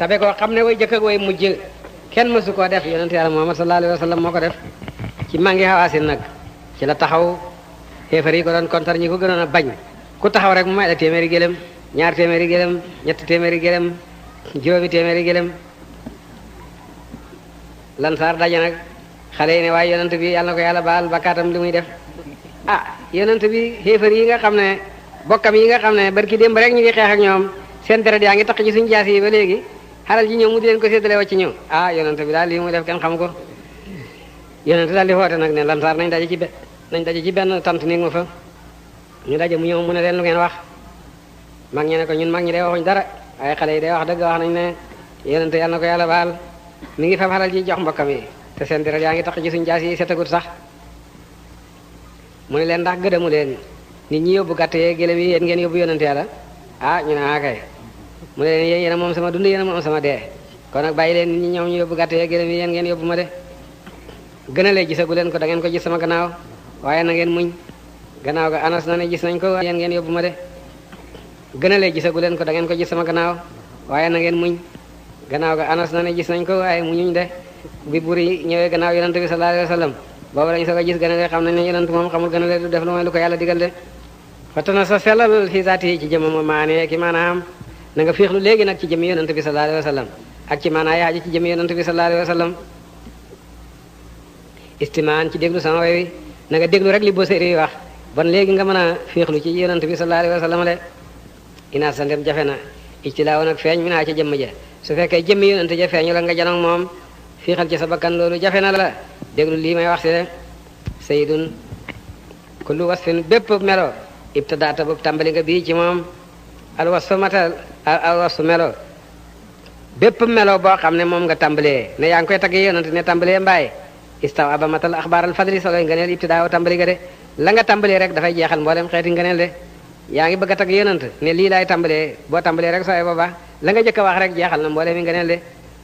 tabe koo xam ne way jëkk ak way mujj kenn mësu koo def yonent yàlla Muhammad sallallahu alayhi wa sallam moo ko def ci mangi Hawaasin nag ci la taxaw xéefar yi ko doon kontar ñi ko gënoon a bañ ku taxaw rek mu may la téeméeri gélém ñaar téeméeri gélém ñetti téeméeri gélém juróomi téeméeri gélém Lansaar daje nag xale yi ne waaye yonent bi yàlla na ko yàlla baal bakkaatam li muy def yonent bi xéefar yi nga xam ne bokkam yi nga xam ne barki démb rek ñu ngi xeex ak ñoom seen deret yaa ngi taq ci suñu jaas yi ba léegi xalal ji ñëw mu di leen ko séddale wàcc ñëw yonent bi daal lii muy def kenn xam ko yonent daal di xoote nag ne Lansaar nañ daje ci benn tant néeg ma fa ñu daje mu ñëw mu ne leen lu ngeen wax mag ñi ne ko ñun mag ñi day waxuñ dara waaye xale yi day wax dëgg wax nañ ne yonent yàlla na ko yàlla baal mi ngi fam xalal ji jox mbokkam yi te seen deret yaa ngi taq ci suñu jaas yi setagut sax mu ne leen ndax gëdamu leen nit ñi yóbbu gàtt yee gélém yi yéen ngeen yóbbu yonent yàlla ñu ne kay mu ne leen yéen a moom sama dund yéen a moom sama dee kon nag bàyyi leen nit ñi ñoom ñu yóbbu gàtt yee gélém yi yéen ngeen yóbbu ma de gën a lee gisagu leen ko da ngeen ko gis sama gannaaw waaye na ngeen muñ gannaaw ga Anas na ne gis nañ ko yéen ngeen yóbbu ma de gën a lee gisagu leen ko da ngeen ko gis sama gannaaw waaye na ngeen muñ gannaaw ga Anas na ne gis nañ ko waaye muñuñ de bi buur yi ñëwee gannaaw yonent bi sallallahu alayhi wa sallam boobu lañ soog a gis gën a lee xam nañ ne yonent moom xamul gën a lee du def lu mooy lu ko yàlla digal de fatana sa sellal xisaati yi ci jëmam maanee ki maanaam na nga féexlu léegi nag ci jëmi yonent bi sallallahu alayhi wa sallam ak ci maanaa yaaji ci jëmi yonent bi sallallahu alayhi wa sallam istimaan ci déglu sama way wi na nga déglu rek li boo séeri wax bon léegi nga mën a féexlu ci yonent bi sallallahu alayhi wa sallam de inaat sa ndem jafe na ijtilaaw nag feeñ mi naa ca jëmm ja su fekkee jëmmi yonent ja feeñu la nga janoog moom fiixal ci sa bakkan loolu jafe na la déglu lii may wax si de sayyidun kullu wasfin bépp melo ibtadaata boobu tàmbali nga bii ci moom al wasfu melo bépp melo boo xam ne moom nga tàmbalee ne yaa ngi koy tagge yonent ne tàmbalee mbaay istaw aba matal axbaaral fadli soloy ngëneel ibtidaaw tàmbali nga de la nga tàmbalee rek dafay jeexal mboolem xeeti ngëneel de yaa ngi bëgg a tagg yonent ne lii laay tàmbalee boo tàmbalee rek sooy booba la nga jëkk a wax rek jeexal na mboolem yi ngëneel de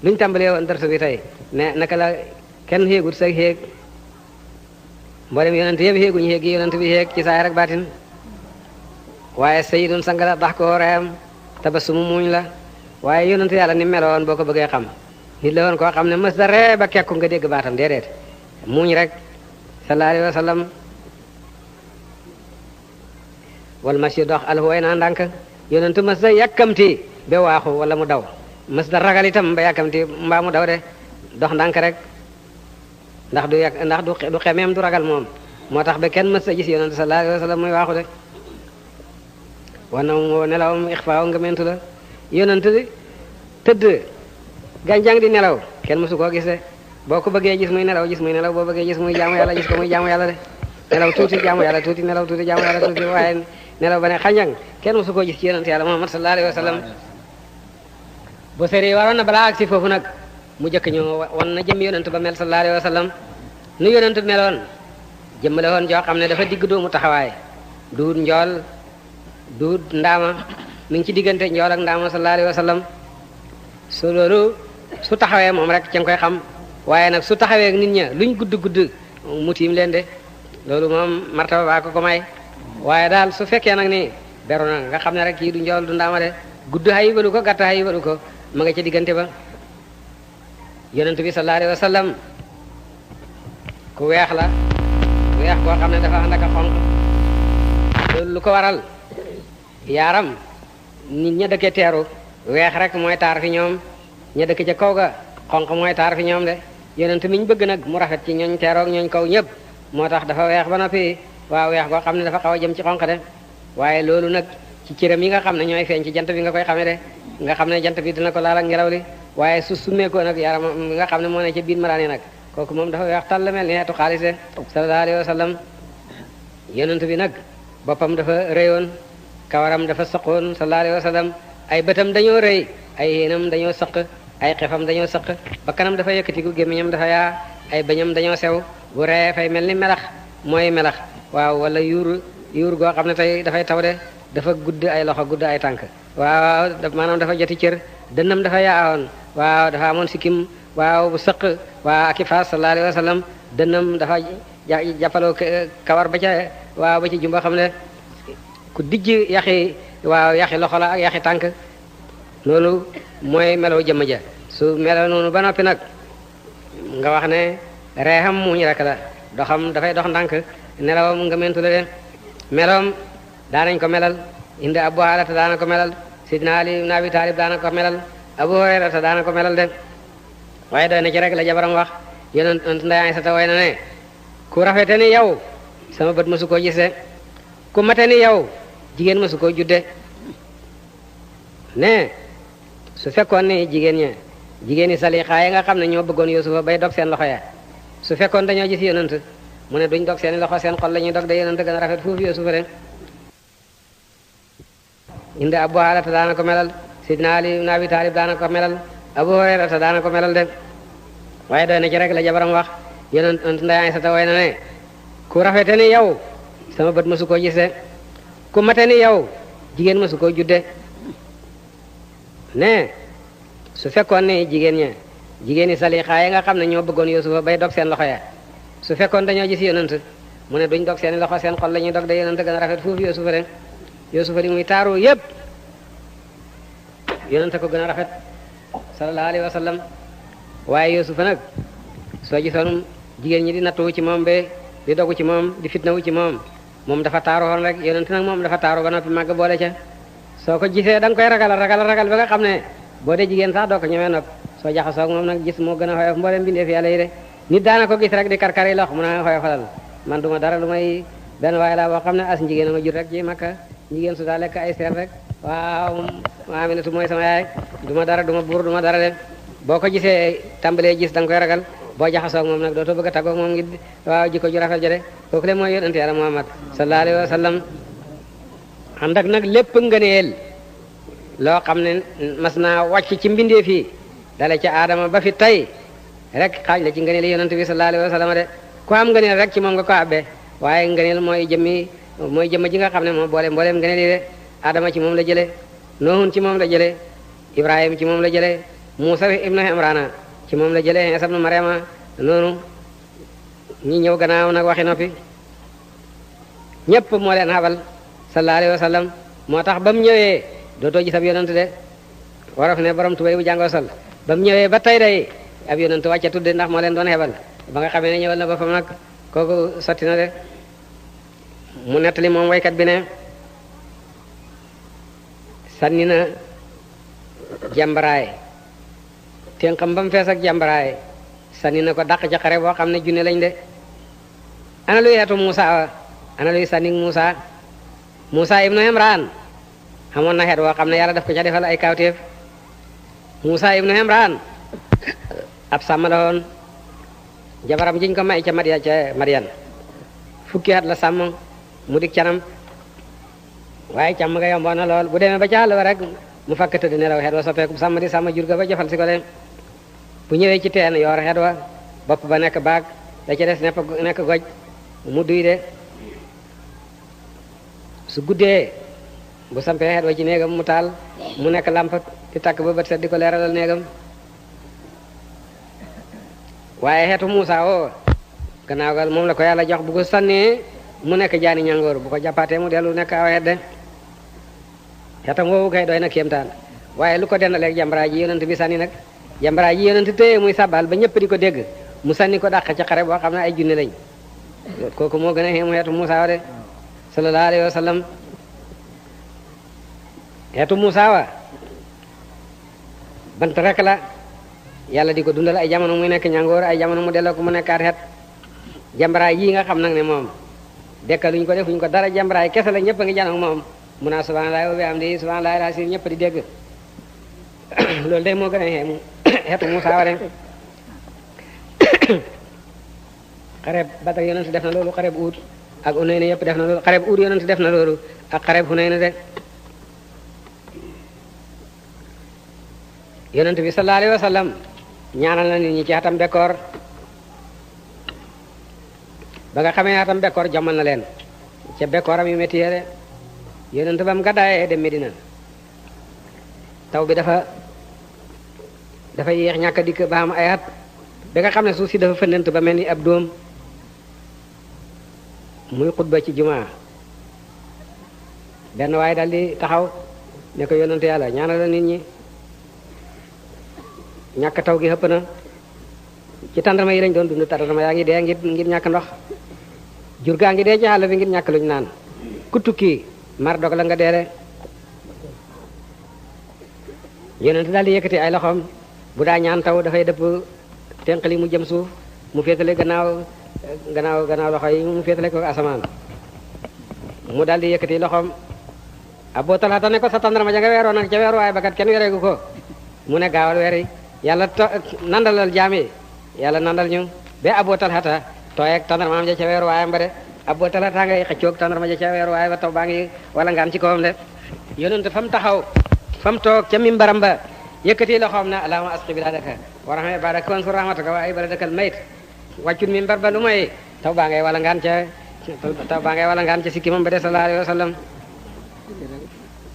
luñ tàmbalee woon darsu bi tey ne naka la kenn xéegut sa xéeg mboolem yonent yëpp xéeguñu xéeg gi yonent bi xéeg ci saay rek baatin waaye sayidun sang la dax ko reem tabasumu muuñ la waaye yonent yàlla ni meloon boo ko bëggee xam nit la woon koo xam ne mës da ree ba kekku nga dégg baatam déedéet muuñ rek sallallahu alayhi wa sallam wal masi dox alhuway naa ndànk yonent mës da yàkkamti ba waaxu wala mu daw mës da ragal itam ba yàkkamti mbaa mu daw de dox ndànk rek ndax du xemeem du ragal moom moo tax ba kenn mës da gis yonent sallallahu alayhi wa sallam muy waaxu de wana moo nelawam ixfaaw nga mentu la yonent tëdd gànjang di nelaw kenn mësu koo gis de boo ko bëggee gis muy nelaw boo bëggee gis muy jaamu yàlla gis ko muy jaamu yàlla de nelaw tuuti jaamu yàlla tuuti nelaw tuuti jaamu yàlla tuuti waaye nelaw ba ne xanjang kenn mësu koo gis ci yonent yàlla Muhammad sallallahu alayhi wa sallam bu sëri waroon na balaa ak si foofu nag mu jëkk ñu wan na jëm yonent ba mel sallallahu alayhi wa sallam nu yonent meloon jëmm la woon joo xam ne dafa digg doomu taxawaay duut njool duut ndaama mi ngi ci diggante njool ak ndaama sallallahu alayhi wa sallam su loolu su taxawee moom rek ca nga koy xam waaye nag su taxawee nit ña luñ gudd gudd mu tiim leen de loolu moom martaba baa ko may waaye daal su fekkee nag ni beru na nga xam ne rek kii du njool du ndaama de gudd xay balu ko gàtt xay balu ko ma nga ci diggante ba yonent bi sallallahu alayhi wa sallam ku weex la weex koo xam ne dafa ànd ak a xonq loolu lu ko waral yaaram nit ña dëkke teeru weex rek mooy taar fi ñoom ña dëkk ca kaw ga xonq mooy taar fi ñoom de yonent mi ñu bëgg nag mu rafet ci ñooñ teeroog ñooñ kaw ñëpp moo tax dafa weex ba noppi waaw weex koo xam ne dafa xaw a jëm ci xonq de waaye loolu nag ci cëram yi nga xam ne ñooy feeñ ci jant bi nga koy xamee de nga xam ne jant bi dina ko laal ak ngelaw li waaye su summeekoo nag yaram nga xam ne moo ne ca biir maraani nag kooku moom dafa weex tàll mel ni xeetu xaalis de sallallahu alayhi wa sallam yonent bi nag boppam dafa rëyoon kawaram dafa saqoon sallallahu alayhi wa sallam ay bëtam dañoo rëy ay yéenam dañoo saq ay xefam dañoo saq ba kanam dafa yëkkatiku gémmiñam dafa yaa ay bañam dañoo sew bu ree fay mel ni melax mooy melax waaw wala yuur goo xam ne tey dafay taw de dafa gudd ay loxo gudd ay tànk waaw maanaam dafa joti cër dënnam dafa yaawoon waaw dafa amoon sikkim waaw bu sëq waaw ak i faas sallallahu alayhi wa sallam dënnam dafa jàppaloo kawar ba ca waaw ba ci jumba xam ne ku dijj yaxi waaw yaxi loxo la ak yaxi tànk noonu mooy melaw jëmm ja su melaw noonu ba noppi nag nga wax ne reexam muuñ rek la doxam dafay dox ndànk nelawam nga mentu la de melawam daanañ ko melal indi Abu Haalata daana ko melal Sidna Ali ibn Abi Talib daana ko melal Abu Hurayrata daana ko melal de waaye doy na ci rek la jabaram wax yonent Ndey Aysata way na ne ku rafete ni yow sama bët mësu koo gis de ku mate ni yow jigéen mësu koo judde ne su fekkoon ni jigéen ñi Salixaa yi nga xam ne ñoo bëggoon Yuusufa bay dog seen loxo ya su fekkoon dañoo gis yonent mu ne duñ dog seen loxo seen xol la ñuy dog de yonent gën a rafet foofu Yuusufa de indi Abu Haalata daana ko melal Sidna Ali ibn Abi Talib daana ko melal Abu Hurayrata daana ko melal de waaye doy na ci rek la jabaram wax yonent Ndey Aysata way na ne ku rafete ni yow sama bët mësu koo gis de ku mate ni yow jigéen mësu koo judde ne su fekkoon ni jigéen ñi Salixaa yi nga xam ne ñoo bëggoon Yuusufa bay dog seen loxo ya su fekkoon dañoo gis yonent mu ne duñ dog seen loxo seen xol la ñuy dog de yonent gën a rafet foofu Yuusufa de Yuusufa li muy taaru yépp yonent ko gën a rafet sallallahu alayhi wa sallam waaye Yuusufa nag soo gisoon jigéen ñi di nattuwu ci moom be di dogu ci moom di fitnawu ci moom dafa taaru woon rek yonent nag moom dafa taaru ba noppi màgg boole ca soo ko gisee da nga koy ragal ba nga xam ne boo dee jigéen sax doo ko ñemee nopp soo jaxasoo ak moom nag gis moo gën a xoyof mboolem bindeef yàlla yi de nit daana ko gis rek di karkari lox mun a xoyofalal man duma dara lu may benn waaye laa boo xam ne as jigéen a ma jur rek ci Makka jigéen su daa lekk ay seer rek waaw Aminatu mooy sama yaay duma dara duma buur duma dara de boo ko gisee tàmbalee gis da nga koy ragal boo jaxasoo ak moom nag dootoo bëgg a tàggoog moom ngi waaw jikko ju rafet ja de kooku le mooy yonent yàlla Muhammad sallallahu alayhi wa sallam ànd ak nag lépp ngëneel loo xam ne mas naa wàcc ci mbindeef yi dale ca aadama ba fi tey rek xaaj la ci ngëneel yonent bi sallallahu alayhi wa sallam de ku am ngëneel rek ci moom nga ko abbee waaye ngëneel mooy jëmm ji nga xam ne moom mbooleem ngëneel yi de aadama ci moom la jële noohun ci moom la jële ibrahim ci moom la jële muusa ibnu imrana ci moom la jële Iisa ibnu Maryama noonu ñi ñëw gannaaw nag waxi noppi ñépp moo leen xabal sallallahu alayhi wa sallam moo tax ba mu ñëwee dootoo gis ab yonent de wolof ne borom tubéy bu jàngoo sol ba mu ñëwee ba tey day ab yonent wàcce tudde ndax moo leen doon xebal ba nga xamee ne ñëwal na boppam nag kooku sotti na de mu nettali moom waykat bi ne sànni na jàmbaraay ténqam ba mu fees ak jàmbaraay sànni na ko dàq ca xare boo xam ne junne lañ de ana luy xeetu Muusa ana luy sànni Muusa ibnu Imraan xamoon na xeet woo xam ne yàlla daf ko ca defal ay kawtéef Muusa ibnu Imraan ab sàmm la woon jabaram jiñ ko may ca Madiyan fukki at la sàmm mu dik canam waaye càmm nga yomboon na lool bu demee ba ca àll ba rek mu fakk tëdd nelaw xeet wa soppeeku sàmm di sàmm jur ga ba jëfal si ko de bu ñëwee ci teen yor xeet wa bopp ba nekk baag da ca des nekk goj mu duy de su guddee bu sampee xeet wa ci néegam mu taal mu nekk làmp di takk ba bët set di ko leeralal néegam waaye xeetu Muusa woo gannaaw gal moom la ko yàlla jox bu ko sànnee mu nekk jaani ñangoor bu ko jàppaatee mu dellu nekk aw xeet de xeetam woowu kay doy na kéemtaan waaye lu ko dendaleeg jàmbaraay ji yonent bi sànni nag jàmbaraay ji yonent téye muy sabal ba ñëpp di ko dégg mu sànni ko dàq ci xare boo xam ne ay junne lañ kooku moo gën a xeemu xeetu Muusa wa de sallallahu alayhi wa sallam xeetu Muusa wa bant rek la yàlla di ko dundal ay jamono muy nekk ñangoor ay jamono mu delloo ko mu nekkaat xeet jàmbaraay yii nga xam nag ne moom dekkaluñ ko defuñ ko dara jàmbaraay kese la ñëpp a ngi janoog moom mun naa subhanallahi wa bihamdihi subhanallahi al-azim ñëpp di dégg loolu day moo gën a xeemu xeetu Muusa wa de xareb Badar yonent def na loolu xareb Uhud ak Hunayn yëpp def na loolu xareb Uhud yonent def na loolu ak xareb Hunayn de yonent bi sallallahu alayhi wa sallam ñaanal na nit ñi ci atam bekkoor ba nga xamee atam bekkoor jommal na leen ca bekkooram yu métti de yonent ba mu gàddaayee dem Medina taw bi dafa yéex ñàkk a dikk ba am ay at ba nga xam ne suuf si dafa fëndant ba mel ni ab dóom muy xutba ci jumaa benn waaye dal di taxaw ne ko yonent yàlla ñaanal la nit ñi ñàkk taw gi xëpp na ci tàndarma yi lañ doon dund tàndarma yaa ngi dee ngir ñàkk ndox jur gaa ngi dee ci àll bi ngir ñàkk luñ naan ku tukki mar dog la nga dee de yonent daal di yëkkati ay loxoom bu daa ñaan taw dafay dëpp tenqali mu jëm suuf mu féetale gannaaw loxo yi mu féetale ko asamaan mu daal di yëkkati loxoom Abu Talha ne ko sa tàndarma ja nga weeroo nag ca weeru waaye bakat kenn wereegu ko mu ne gaawal weer yi yàlla nandalal jaam yi yàlla nandal ñu ba Abu Talha tooy ak tàndarmaam ja ca weeru waayam ba de Abu Talha ngay xëccoog tàndarma ja ca weeru waaye ba taw baa ngi wala ngaan ci kawam de yonent fa mu taxaw fa mu toog ca mimbaram ba yëkkati loxoom na allahumma asqi biladaka wa rahma ibadaka wansur rahmataka wa ay baladakal mayt wàccul mimbar ba lu may taw baa ngay wala ngaan ca sikki moom ba de sallallahu alayhi wa sallam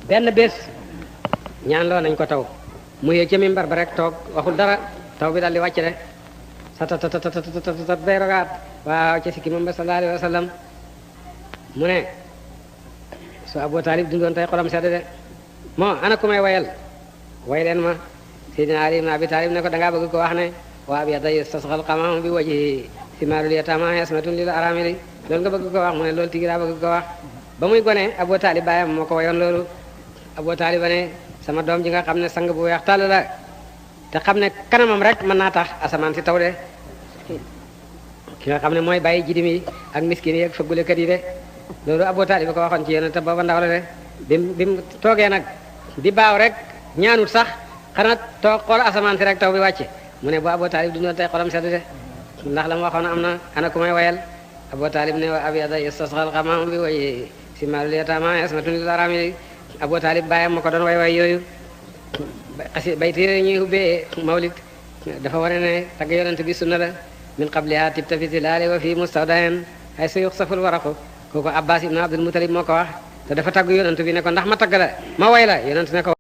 benn bés ñaan loo nañ ko taw mu yéeg ca mimbar ba rek toog waxul dara taw bi daal di wàcc de sa bay rogaat waaw ca sikki moom ba sallallahu alayhi wa sallam mu ne su Abu Talib dundoon tey xolam sedd de moo ana ku may wayal way leen ma Seydina Ali ibn Abi Talib ne ko dangaa bëgg ko wax ne wa abyada yastasqal qamam bi wajhi simarul yatama yasmatun lil aramili loolu nga bëgg ko wax mu ne loolu tigi daa bëgg ko wax ba muy gone Abu Talib baayam moo ko wayoon loolu Abu Talib ne sama doom ji nga xam ne sang bu weex tàll la te xam ne kanamam rek mën naa tax asamaan si taw de ki nga xam ne mooy bàyyi jidim yi ak miskin yi ak fëggulekat yi de loolu Abu Talib ba ko waxoon ci yéen te booba ndaw la de bi mu toogee nag di baaw rek ñaanut sax xanaa toog xool asamaan si rek taw bi wàcce mu ne bu Abu Talib dundoon tey xolam sedd de ndax la mu waxoon am na ana ku may wayal Abu Talib ne wa abyada yastasqal qamam bi wajhi simarul yatama yasmatun lil aramili Abu Talib bàyyam ma ko doon way yooyu bayti yooyu ñuy ubbee mawlid dafa wane ne tagg yonent bi sunna la min qabliha tibta fi tilali wa fi mustawdahin ay sa yuxsaful waraqu kooku Abbas ibn Abdul Muttalib moo ko wax te dafa tagg yonent bi ne ko ndax ma tagg la ma way la yonent ne ko